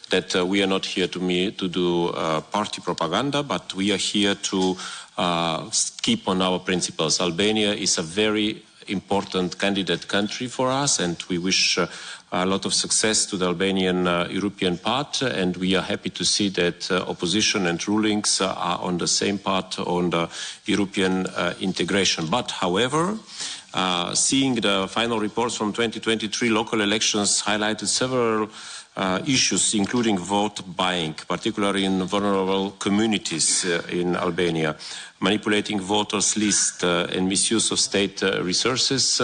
that we are not here to do party propaganda, but we are here to keep on our principles. Albania is a very important candidate country for us, and we wish a lot of success to the Albanian European path, and we are happy to see that opposition and rulings are on the same path on the European integration. But, however, seeing the final reports from 2023 local elections highlighted several issues, including vote buying, particularly in vulnerable communities in Albania, manipulating voters' lists and misuse of state resources.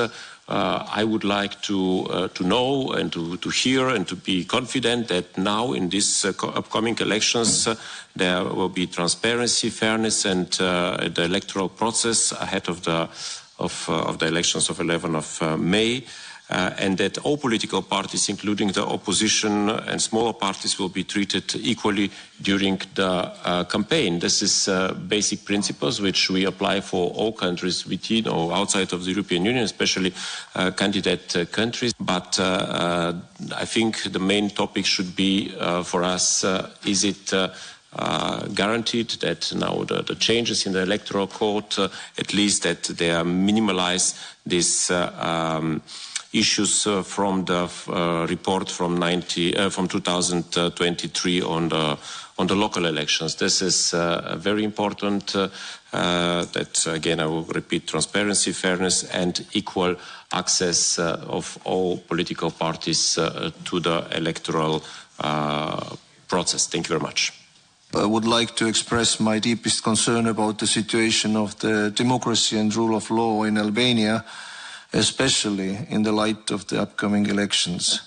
I would like to know and to hear and to be confident that now in these upcoming elections there will be transparency, fairness, and the electoral process ahead of the elections of 11 of May. And that all political parties, including the opposition and smaller parties, will be treated equally during the campaign. This is basic principles which we apply for all countries within or outside of the European Union, especially candidate countries. But I think the main topic should be for us, is it guaranteed that now the changes in the electoral code, at least that they are minimalize this issues from the report from 2023 on the local elections. This is very important. That again, I will repeat: transparency, fairness, and equal access of all political parties to the electoral process. Thank you very much. I would like to express my deepest concern about the situation of the democracy and rule of law in Albania, especially in the light of the upcoming elections.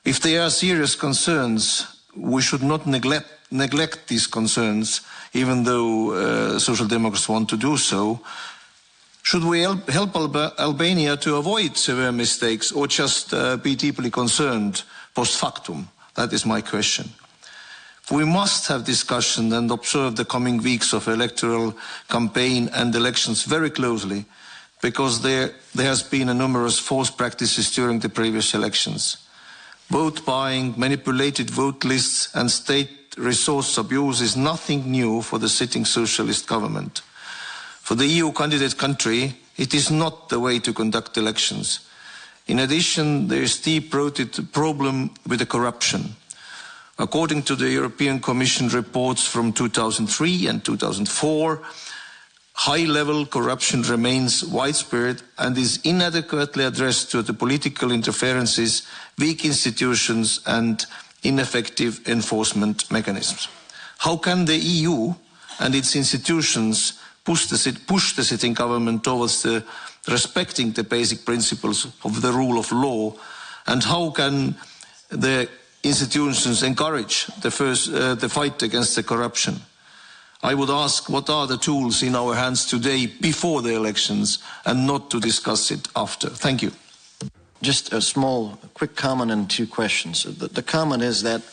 If there are serious concerns, we should not neglect these concerns, even though Social Democrats want to do so. Should we help Albania to avoid severe mistakes, or just be deeply concerned post factum? That is my question. We must have discussion and observe the coming weeks of electoral campaign and elections very closely, because there has been a numerous false practices during the previous elections. Vote buying, manipulated vote lists, and state resource abuse is nothing new for the sitting socialist government. For the EU candidate country, it is not the way to conduct elections. In addition, there is deep-rooted problem with the corruption. According to the European Commission reports from 2003 and 2004, high-level corruption remains widespread and is inadequately addressed to the political interferences, weak institutions, and ineffective enforcement mechanisms. How can the EU and its institutions push the sitting government towards respecting the basic principles of the rule of law, and how can the institutions encourage the fight against the corruption? I would ask, what are the tools in our hands today before the elections, and not to discuss it after? Thank you. Just a small, quick comment and two questions. The comment is that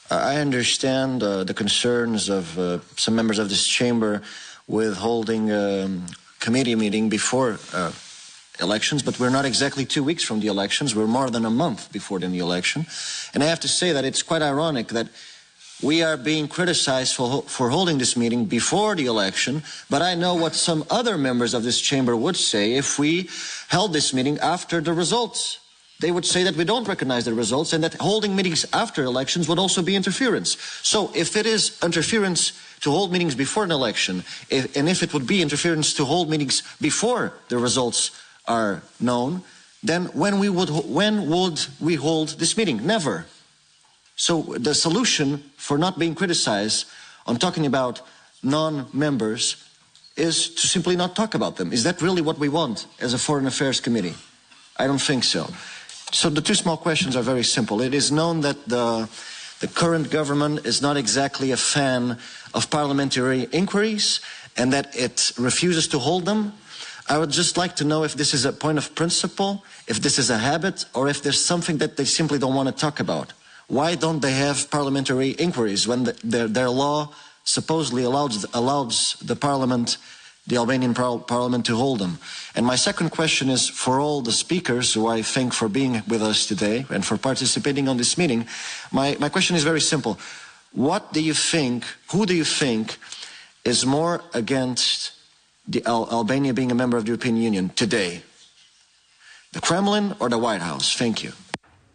I understand the concerns of some members of this chamber with holding a committee meeting before elections, but we're not exactly 2 weeks from the elections. We're more than a month before the election. And I have to say that it's quite ironic that we are being criticized for holding this meeting before the election, but I know what some other members of this chamber would say if we held this meeting after the results. They would say that we don't recognize the results and that holding meetings after elections would also be interference. So if it is interference to hold meetings before an election, and if it would be interference to hold meetings before the results are known, then when would we hold this meeting? Never. So the solution for not being criticized on talking about non-members is to simply not talk about them. Is that really what we want as a Foreign Affairs Committee? I don't think so. So the two small questions are very simple. It is known that the current government is not exactly a fan of parliamentary inquiries and that it refuses to hold them. I would just like to know if this is a point of principle, if this is a habit, or if there's something that they simply don't want to talk about. Why don't they have parliamentary inquiries when their law supposedly allows the parliament the Albanian parliament to hold them? And my second question is for all the speakers who I thank for being with us today and for participating on this meeting. My question is very simple. What do you think, who do you think is more against Albania being a member of the European Union today? The Kremlin or the White House? Thank you.